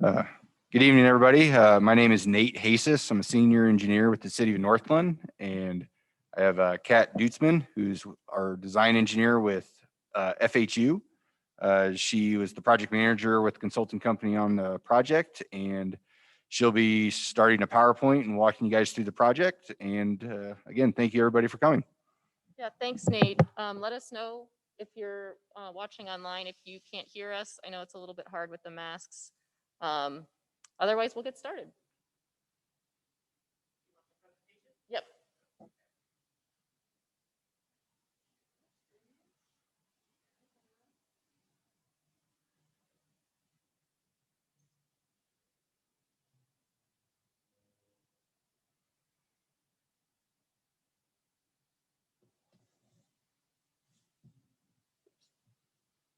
Uh, Good evening, everybody. My name is Nate Hasis. I'm a senior engineer with the city of North Glen, and I have Kat Dutzman, who's our design engineer with FHU. She was the project manager with the consulting company on the project, and she'll be starting a PowerPoint and walking you guys through the project. And again, thank you, everybody, for coming. Yeah, thanks, Nate. Let us know if you're watching online, if you can't hear us. I know it's a little bit hard with the masks. Otherwise, we'll get started. Yep.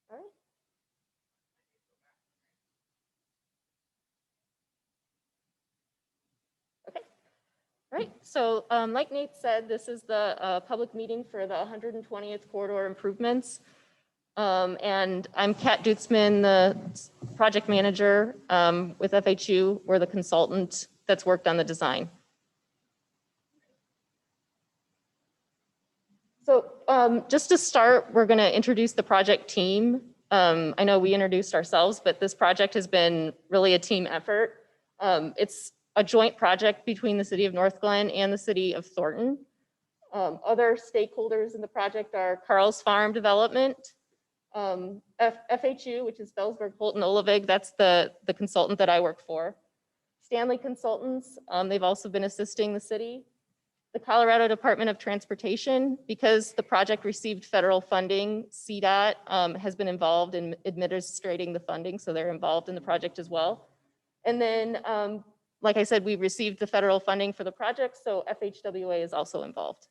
All right. Okay. All right. So like Nate said, this is the public meeting for the 120th corridor improvements. And I'm Kat Dutzman, the project manager with FHU. We're the consultant that's worked on the design. So just to start, we're going to introduce the project team. I know we introduced ourselves, but this project has been really a team effort. It's a joint project between the city of North Glen and the city of Thornton. Other stakeholders in the project are Carl's Farm Development, FHU, which is Felsberg, Holton, Olevig. That's the consultant that I work for. Stanley Consultants, they've also been assisting the city. The Colorado Department of Transportation, because the project received federal funding, CDOT has been involved in administrating the funding, so they're involved in the project as well. And then, like I said, we received the federal funding for the project, so FHWA is also involved.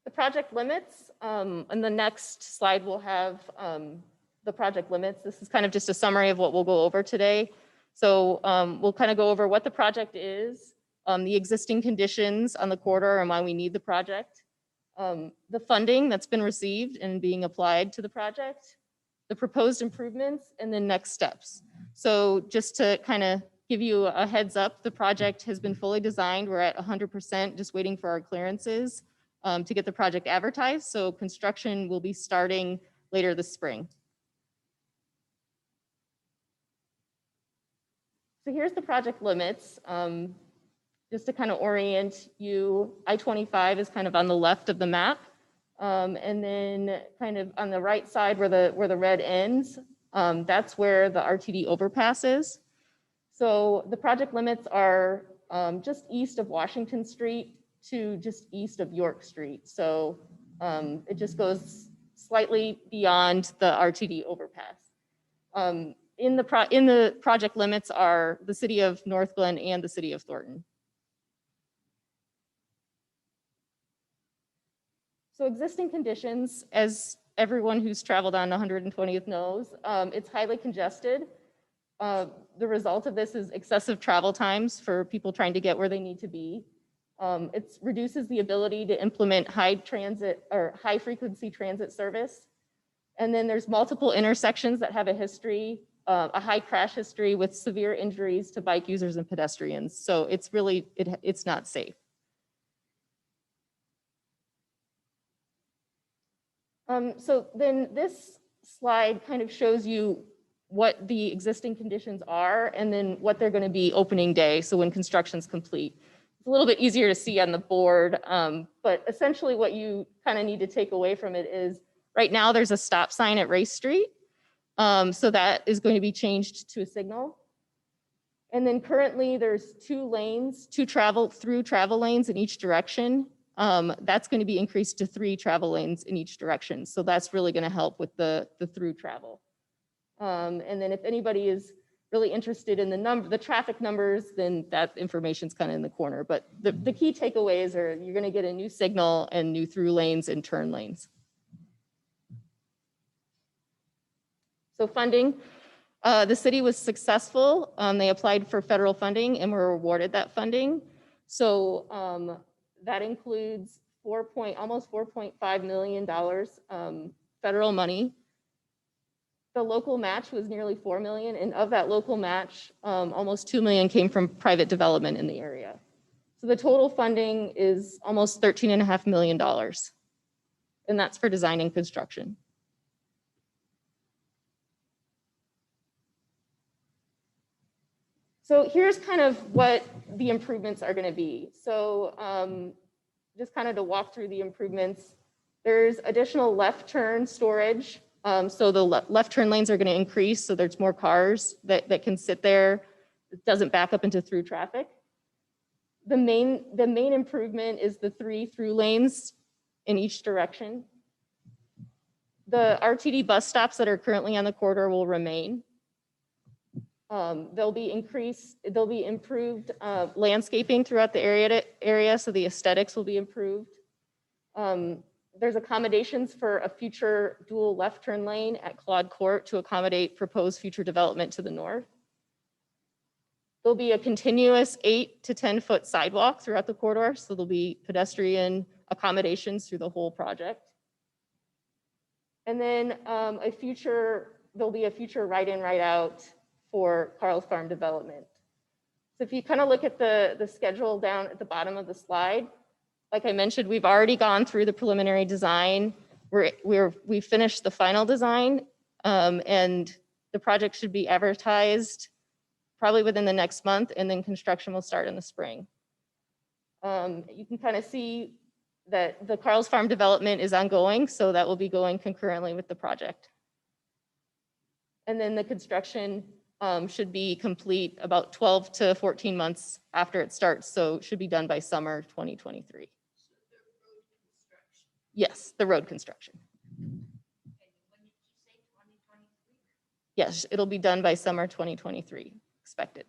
The project limits, on the next slide we'll have the project limits. This is kind of just a summary of what we'll go over today. So we'll kind of go over what the project is, the existing conditions on the corridor and why we need the project, the funding that's been received and being applied to the project, the proposed improvements, and then next steps. So just to kind of give you a heads up, the project has been fully designed. We're at 100%, just waiting for our clearances to get the project advertised. So construction will be starting later this spring. So here's the project limits. Just to kind of orient you, I-25 is kind of on the left of the map. And then kind of on the right side where the red ends, that's where the RTD overpass is. So the project limits are just east of Washington Street to just east of York Street. So it just goes slightly beyond the RTD overpass. In the project limits are the city of North Glen and the city of Thornton. So existing conditions, as everyone who's traveled on 120th knows, it's highly congested. The result of this is excessive travel times for people trying to get where they need to be. It reduces the ability to implement high frequency transit service. And then there's multiple intersections that have a history, a high crash history with severe injuries to bike users and pedestrians. So it's really, it's not safe. So then this slide kind of shows you what the existing conditions are and then what they're going to be opening day. So when construction's complete. It's a little bit easier to see on the board, but essentially what you kind of need to take away from it is right now there's a stop sign at Race Street. So that is going to be changed to a signal. And then currently there's two lanes, travel lanes in each direction. That's going to be increased to 3 travel lanes in each direction. So that's really going to help with the through travel. And then if anybody is really interested in the traffic numbers, then that information's kind of in the corner. But the key takeaways are you're going to get a new signal and new through lanes and turn lanes. So funding, the city was successful. They applied for federal funding and were awarded that funding. So that includes almost $4.5 million federal money. The local match was nearly 4 million, and of that local match, almost 2 million came from private development in the area. So the total funding is almost $13.5 million, and that's for design and construction. So here's kind of what the improvements are going to be. So just kind of to walk through the improvements, there's additional left turn storage. So the left turn lanes are going to increase, so there's more cars that can sit there. It doesn't back up into through traffic. The main improvement is the 3 through lanes in each direction. The RTD bus stops that are currently on the corridor will remain. There'll be improved landscaping throughout the area, so the aesthetics will be improved. There's accommodations for a future dual left turn lane at Claude Court to accommodate proposed future development to the north. There'll be a continuous 8 to 10 foot sidewalk throughout the corridor, so there'll be pedestrian accommodations through the whole project. And then there'll be a future right-in, right-out for Carl's Farm development. So if you kind of look at the schedule down at the bottom of the slide, like I mentioned, we've already gone through the preliminary design. We finished the final design, and the project should be advertised probably within the next month, and then construction will start in the spring. You can kind of see that the Carl's Farm development is ongoing, so that will be going concurrently with the project. And then the construction should be complete about 12 to 14 months after it starts, so it should be done by summer 2023. Yes, the road construction. Yes, it'll be done by summer 2023, expected.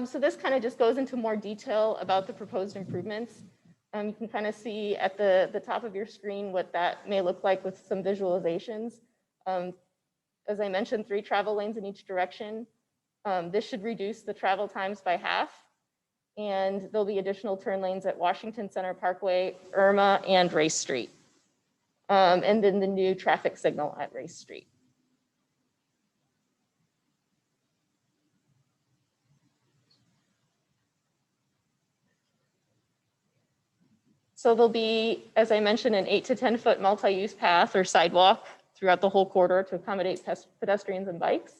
So this kind of just goes into more detail about the proposed improvements. You can kind of see at the top of your screen what that may look like with some visualizations. As I mentioned, 3 travel lanes in each direction. This should reduce the travel times by half. And there'll be additional turn lanes at Washington Center Parkway, Irma, and Race Street. And then the new traffic signal at Race Street. So there'll be, as I mentioned, an 8 to 10 foot multi-use path or sidewalk throughout the whole corridor to accommodate pedestrians and bikes.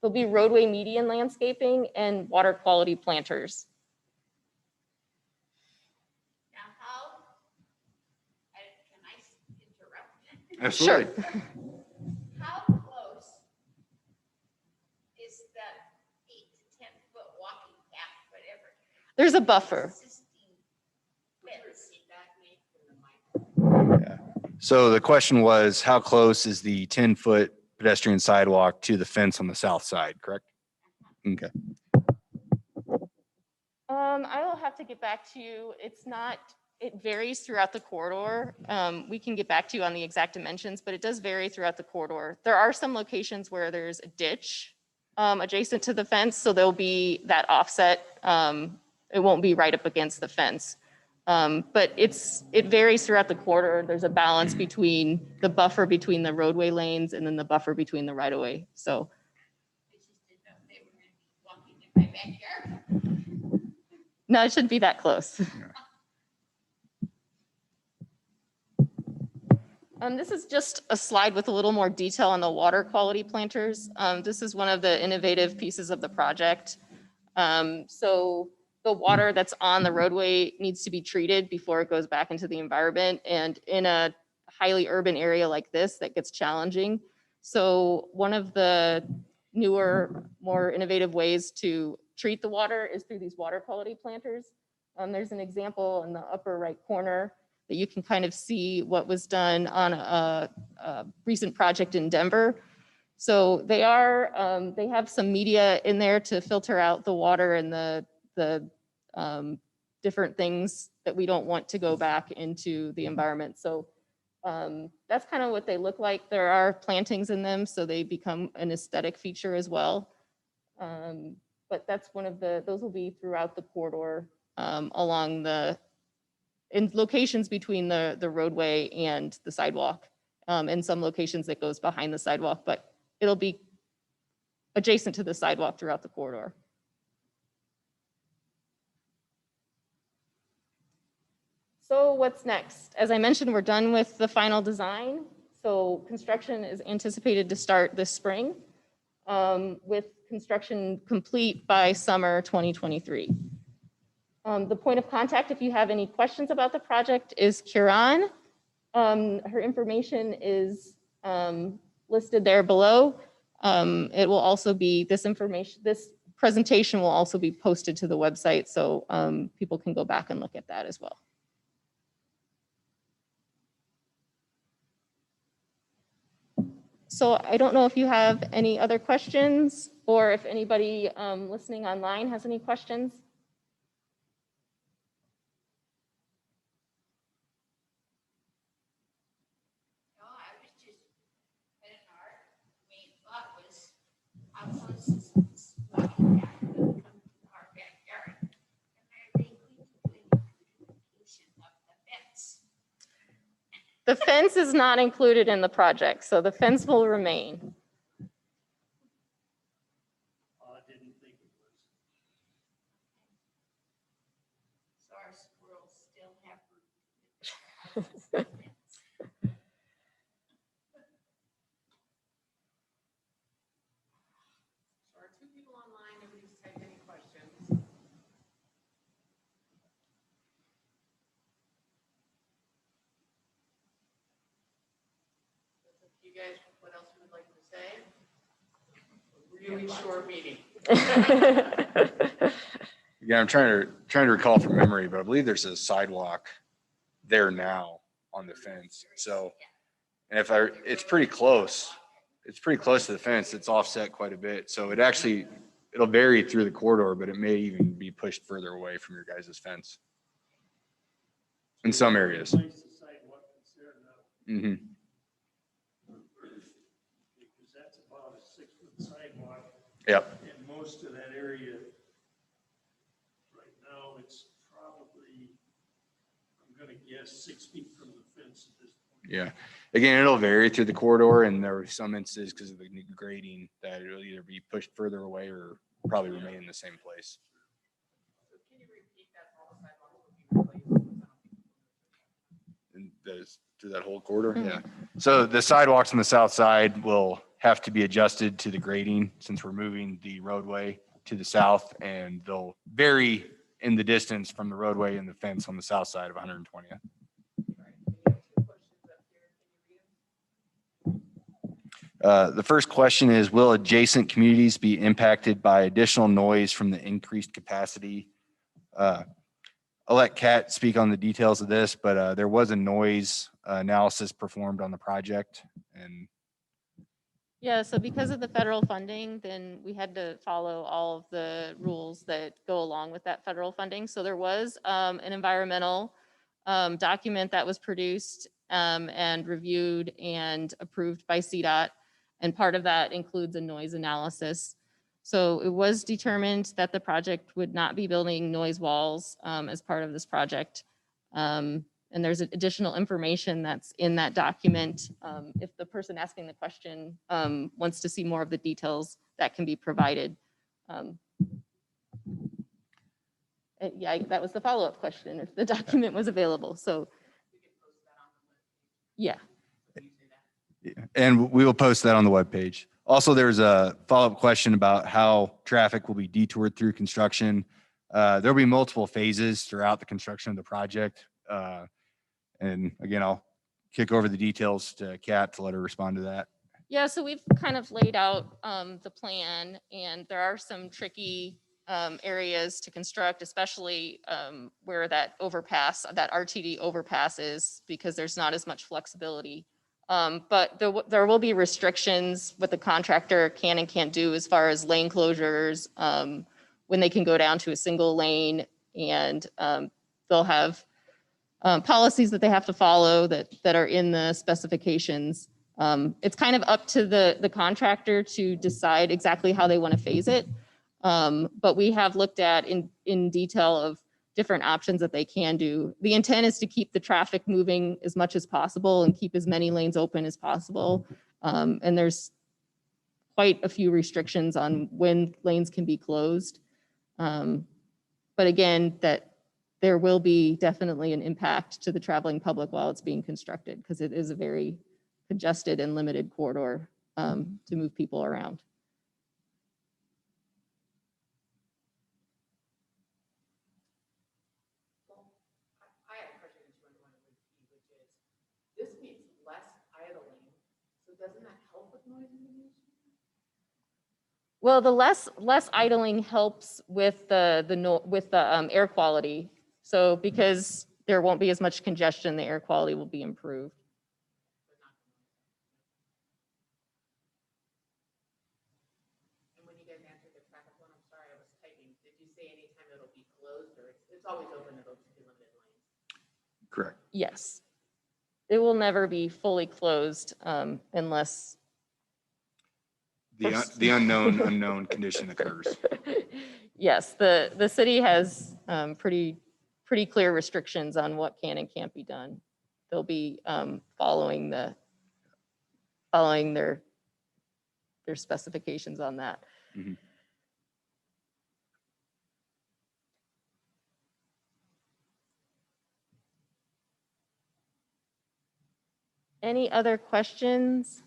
There'll be roadway median landscaping and water quality planters. Now, can I interrupt? Absolutely. Sure. How close is that 8 to 10 foot walking path, whatever? There's a buffer. Existing fence Yeah. So the question was, how close is the 10-foot pedestrian sidewalk to the fence on the south side, correct? Okay. I will have to get back to you. It varies throughout the corridor. We can get back to you on the exact dimensions, but it does vary throughout the corridor. There are some locations where there's a ditch adjacent to the fence, so there'll be that offset. It won't be right up against the fence. But it varies throughout the corridor. There's a balance between the buffer between the roadway lanes and then the buffer between the right-of-way. So I just didn't know if they were going to be walking in my backyard. no, it shouldn't be that close. This is just a slide with a little more detail on the water quality planters. This is one of the innovative pieces of the project. So the water that's on the roadway needs to be treated before it goes back into the environment. And in a highly urban area like this, that gets challenging. So one of the newer, more innovative ways to treat the water is through these water quality planters. There's an example in the upper right corner that you can kind of see what was done on a recent project in Denver. So they have some media in there to filter out the water and the different things that we don't want to go back into the environment. So that's kind of what they look like. There are plantings in them, so they become an aesthetic feature as well. But that's those will be throughout the corridor along in locations between the roadway and the sidewalk. In some locations that goes behind the sidewalk, but it'll be adjacent to the sidewalk throughout the corridor. So what's next? As I mentioned, we're done with the final design. So construction is anticipated to start this spring, with construction complete by summer 2023. The point of contact, if you have any questions about the project, is Kieran. Her information is listed there below. It will also be, this presentation will also be posted to the website, so people can go back and look at that as well. So I don't know if you have any other questions or if anybody listening online has any questions. No, I was just, I don't know, our main thought was, how close is this walking path going to come to our backyard? And are they going to do any beautification of the fence? The fence is not included in the project, so the fence will remain. I didn't think it was. So our squirrels still have room to live in their houses. So our two people online, nobody's typed any questions. That's up to you guys, what else you would like to say? A really short meeting. Again, I'm trying to recall from memory, but I believe there's a sidewalk there now on the fence. So, and it's pretty close. It's pretty close to the fence. It's offset quite a bit. So it'll vary through the corridor, but it may even be pushed further away from your guys' fence in some areas. Replace the sidewalk that's there now, Hmm. because that's about a 6-foot sidewalk, Yep. and most of that area, right now, it's probably, I'm gonna guess, 6 feet from the fence at this point. Yeah. Again, it'll vary through the corridor, and there are some instances because of the new grading that it'll either be pushed further away or probably remain in the same place. So can you repeat that, all the sidewalks will be replaced? And through that whole corridor, yeah. So the sidewalks on the south side will have to be adjusted to the grading since we're moving the roadway to the south, and they'll vary in the distance from the roadway and the fence on the south side of 120th. All right, we have two questions up here. Can you read them? The first question is, will adjacent communities be impacted by additional noise from the increased capacity? I'll let Kat speak on the details of this, but there was a noise analysis performed on the project, and Yeah, so because of the federal funding, then we had to follow all of the rules that go along with that federal funding. So there was an environmental document that was produced and reviewed and approved by CDOT. And part of that includes a noise analysis. So it was determined that the project would not be building noise walls as part of this project. And there's additional information that's in that document. If the person asking the question wants to see more of the details, that can be provided. Yeah, that was the follow-up question, if the document was available. So, We can post that on the webpage. yeah. Can you say that? yeah, and we will post that on the webpage. Also, there's a follow-up question about how traffic will be detoured through construction. There'll be multiple phases throughout the construction of the project. And again, I'll kick over the details to Kat to let her respond to that. Yeah, so we've kind of laid out the plan, and there are some tricky areas to construct, especially where that overpass, that RTD overpass is, because there's not as much flexibility. But there will be restrictions what the contractor can and can't do as far as lane closures, when they can go down to a single lane, and they'll have policies that they have to follow that are in the specifications. It's kind of up to the contractor to decide exactly how they want to phase it. But we have looked at in detail of different options that they can do. The intent is to keep the traffic moving as much as possible and keep as many lanes open as possible. And there's quite a few restrictions on when lanes can be closed. But again, that there will be definitely an impact to the traveling public while it's being constructed, because it is a very congested and limited corridor to move people around. Well, I have a question that you might want to repeat, which is, this means less idling, so doesn't that help with noise mitigation? Well, the less idling helps with the air quality. So because there won't be as much congestion, the air quality will be improved. But not the noise? And when you guys answered the traffic one, I'm sorry, I was typing, did you say anytime it'll be closed, or it's always open, it'll just be limited lanes? Correct. Yes. It will never be fully closed unless. The unknown condition occurs. Yes, the city has pretty clear restrictions on what can and can't be done. They'll be following their specifications on that. Mhm. Any other questions?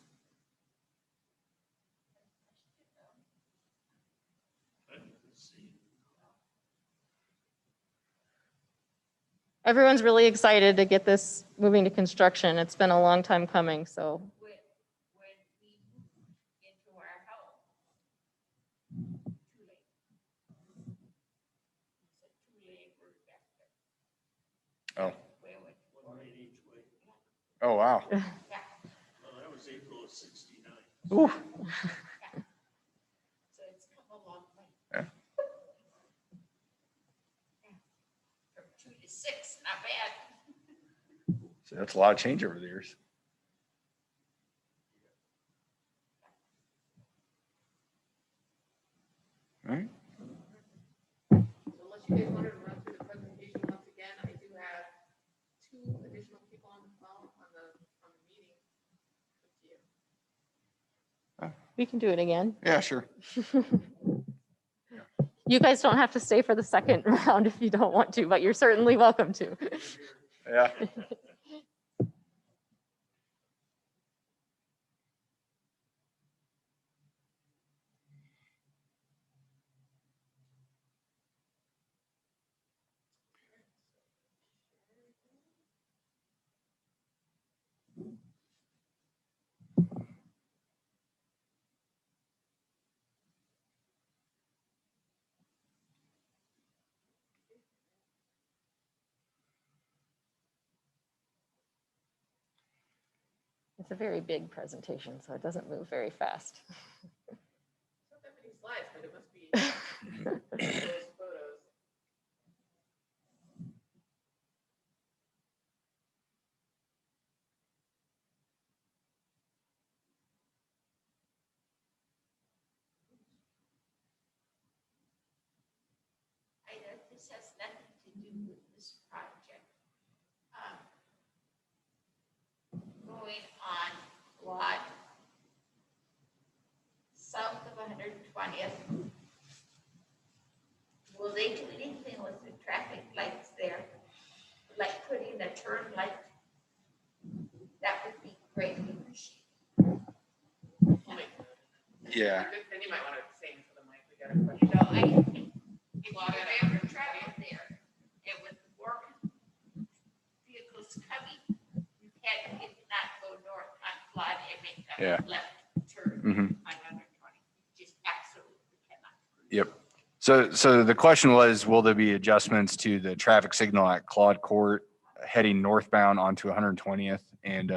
Everyone's really excited to get this moving to construction. It's been a long time coming, so. When we moved into our house, too late. It's a two-lane road back there. Oh. Where we- One lane each way. Oh, wow. Well, that was April of '69. Ooh. So it's come a long way. Yeah. From 2 to 6, not bad. So that's a lot of change over the years. All right. So unless you guys wanted to run through the presentation once again, I do have 2 additional people on the phone on the meeting. Up to you. We can do it again. Yeah, sure. You guys don't have to stay for the second round if you don't want to, but you're certainly welcome to. Yeah. It's a very big presentation, so it doesn't move very fast. It's not that many slides, but it must be those photos. I know this has nothing to do with this project. Going on Quad, south of 120th. Will they do anything with the traffic lights there? Like putting a turn light? That would be great. Yeah. Then you might want to sing for the mic, we got a question. If you ever travel there, and with the work vehicles coming, you cannot go north on Quad and make Yeah. a left turn Mhm. on 120. Just absolutely cannot. Yep. So the question was, will there be adjustments to the traffic signal at Claude Court heading northbound onto 120th? And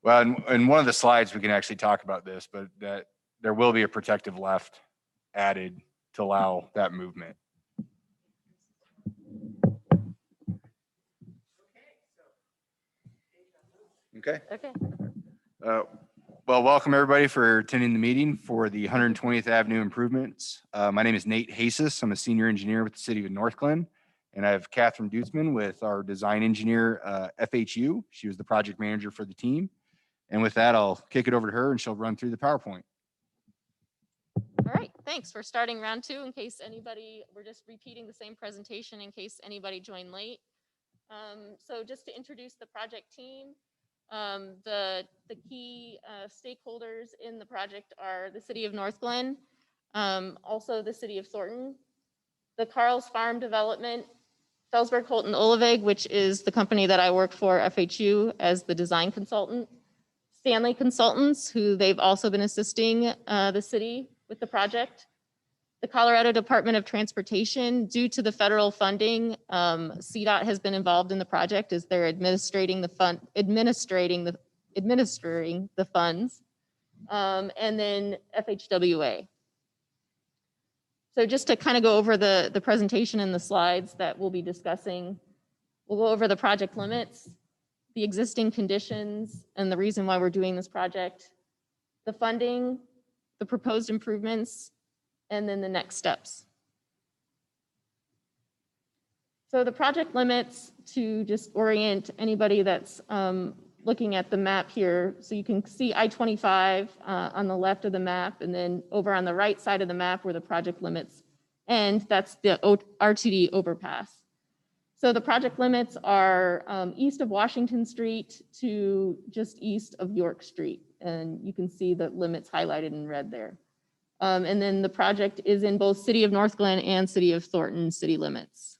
well, in one of the slides, we can actually talk about this, but that there will be a protective left added to allow that movement. Okay, so. Okay. Okay. Well, welcome everybody for attending the meeting for the 120th Avenue improvements. My name is Nate Hasis. I'm a senior engineer with the city of North Glen. And I have Catherine Dutzman with our design engineer, FHU. She was the project manager for the team. And with that, I'll kick it over to her and she'll run through the PowerPoint. All right, thanks. We're starting round two in case anybody, we're just repeating the same presentation in case anybody joined late. So just to introduce the project team, the key stakeholders in the project are the city of North Glen, also the city of Thornton, the Carl's Farm Development, Felsberg, Holt, and Oliveg, which is the company that I work for, FHU, as the design consultant, Stanley Consultants, who they've also been assisting the city with the project, the Colorado Department of Transportation. Due to the federal funding, CDOT has been involved in the project as they're administering the funds, and then FHWA. So just to kind of go over the presentation and the slides that we'll be discussing, we'll go over the project limits, the existing conditions, and the reason why we're doing this project, the funding, the proposed improvements, and then the next steps. So the project limits, to just orient anybody that's looking at the map here. So you can see I-25 on the left of the map, and then over on the right side of the map where the project limits end, that's the RTD overpass. So the project limits are east of Washington Street to just east of York Street. And you can see the limits highlighted in red there. And then the project is in both city of North Glen and city of Thornton city limits.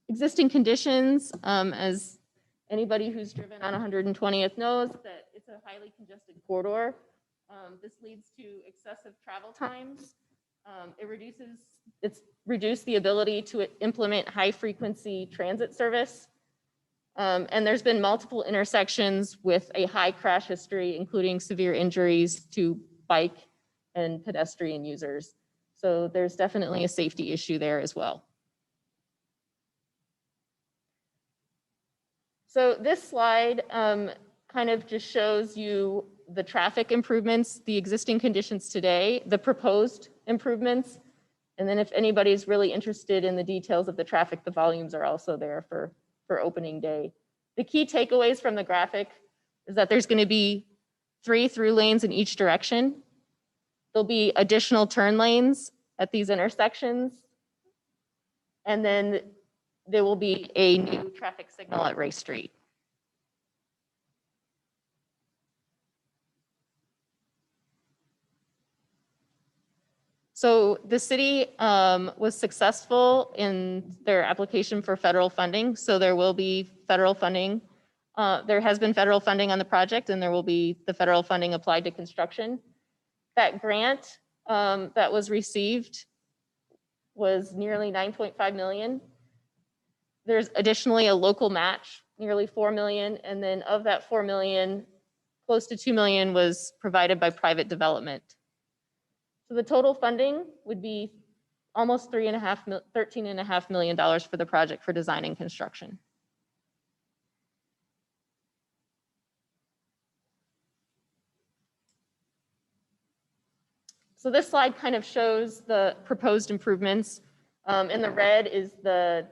Existing conditions, as anybody who's driven on 120th knows, that it's a highly congested corridor. This leads to excessive travel times. It's reduced the ability to implement high frequency transit service. And there's been multiple intersections with a high crash history, including severe injuries to bike and pedestrian users. So there's definitely a safety issue there as well. So this slide kind of just shows you the traffic improvements, the existing conditions today, the proposed improvements, and then if anybody's really interested in the details of the traffic, the volumes are also there for opening day. The key takeaways from the graphic is that there's going to be 3 through lanes in each direction. There'll be additional turn lanes at these intersections, and then there will be a new traffic signal at Ray Street. So the city was successful in their application for federal funding. So there will be federal funding. There has been federal funding on the project, and there will be the federal funding applied to construction. That grant that was received was nearly $9.5 million. There's additionally a local match, nearly $4 million. And then of that $4 million, close to $2 million was provided by private development. So the total funding would be almost $13.5 million for the project for design and construction. So this slide kind of shows the proposed improvements. In the red is the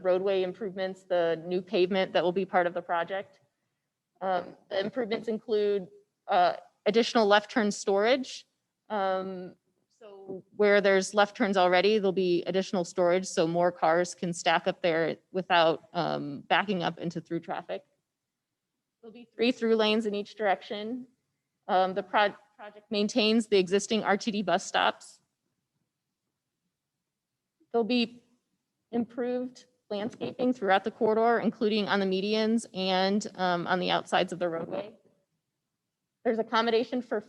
roadway improvements, the new pavement that will be part of the project. The improvements include additional left turn storage. So where there's left turns already, there'll be additional storage so more cars can stack up there without backing up into through traffic. There'll be 3 through lanes in each direction. The project maintains the existing RTD bus stops. There'll be improved landscaping throughout the corridor, including on the medians and on the outsides of the roadway. There's accommodation for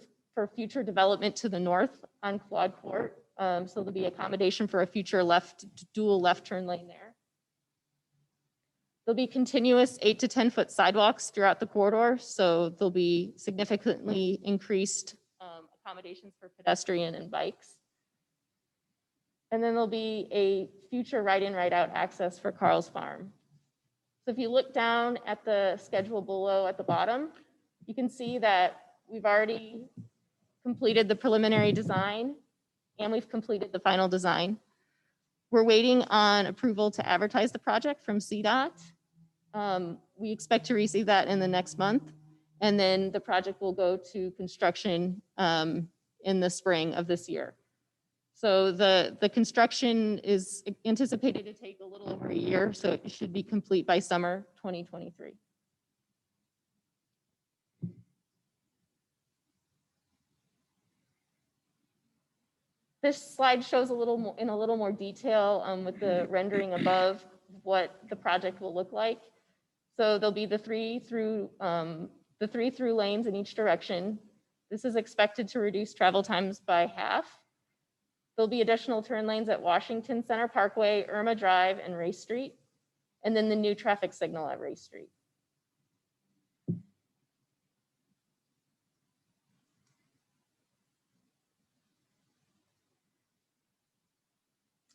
future development to the north on Quad Court. So there'll be accommodation for a future dual left turn lane there. There'll be continuous 8 to 10 foot sidewalks throughout the corridor. So there'll be significantly increased accommodations for pedestrian and bikes. And then there'll be a future right in, right out access for Carl's Farm. So if you look down at the schedule below at the bottom, you can see that we've already completed the preliminary design and we've completed the final design. We're waiting on approval to advertise the project from CDOT. We expect to receive that in the next month. And then the project will go to construction in the spring of this year. So the construction is anticipated to take a little over a year, so it should be complete by summer 2023. This slide shows a little more, in a little more detail with the rendering above what the project will look like. So there'll be the three through lanes in each direction. This is expected to reduce travel times by half. There'll be additional turn lanes at Washington Center Parkway, Irma Drive, and Race Street, and then the new traffic signal at Race Street.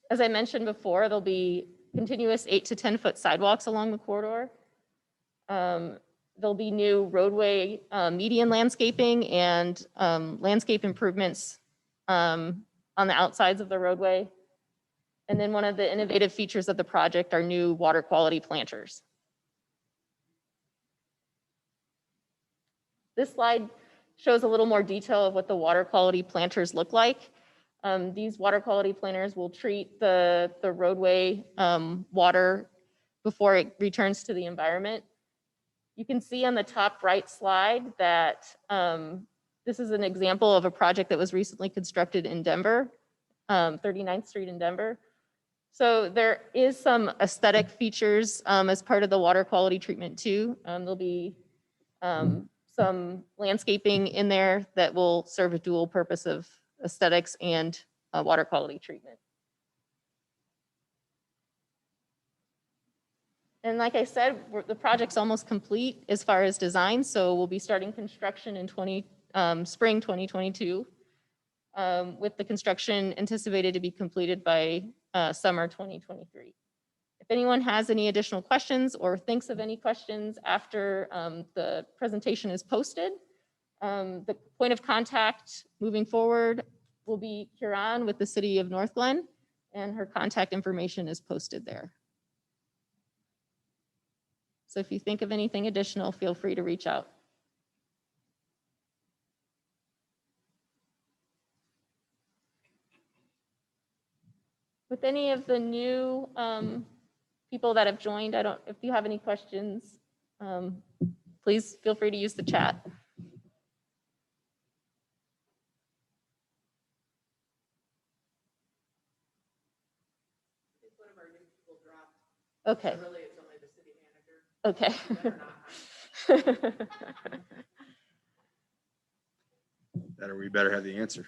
As I mentioned before, there'll be continuous 8 to 10 foot sidewalks along the corridor. There'll be new roadway median landscaping and landscape improvements on the outsides of the roadway. And then one of the innovative features of the project are new water quality planters. This slide shows a little more detail of what the water quality planters look like. These water quality planters will treat the roadway water before it returns to the environment. You can see on the top right slide that this is an example of a project that was recently constructed in Denver, 39th Street in Denver. So there is some aesthetic features as part of the water quality treatment too. There'll be some landscaping in there that will serve a dual purpose of aesthetics and water quality treatment. And like I said, the project's almost complete as far as design, so we'll be starting construction in spring 2022, with the construction anticipated to be completed by summer 2023. If anyone has any additional questions or thinks of any questions after the presentation is posted, the point of contact moving forward will be Huron with the City of North Glen, and her contact information is posted there. So if you think of anything additional, feel free to reach out. With any of the new people that have joined, if you have any questions, please feel free to use the chat. I think one of our new people dropped. Okay. Really, it's only the city manager. Okay. That or we better have the answer.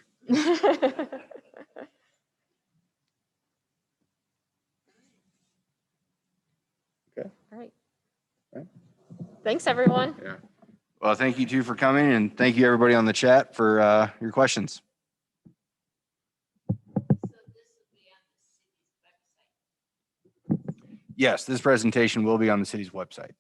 Okay. All right. All right. Thanks, everyone. Yeah. Well, thank you too for coming, and thank you everybody on the chat for your questions. So this will be on the city's website. Yes, this presentation will be on the city's website.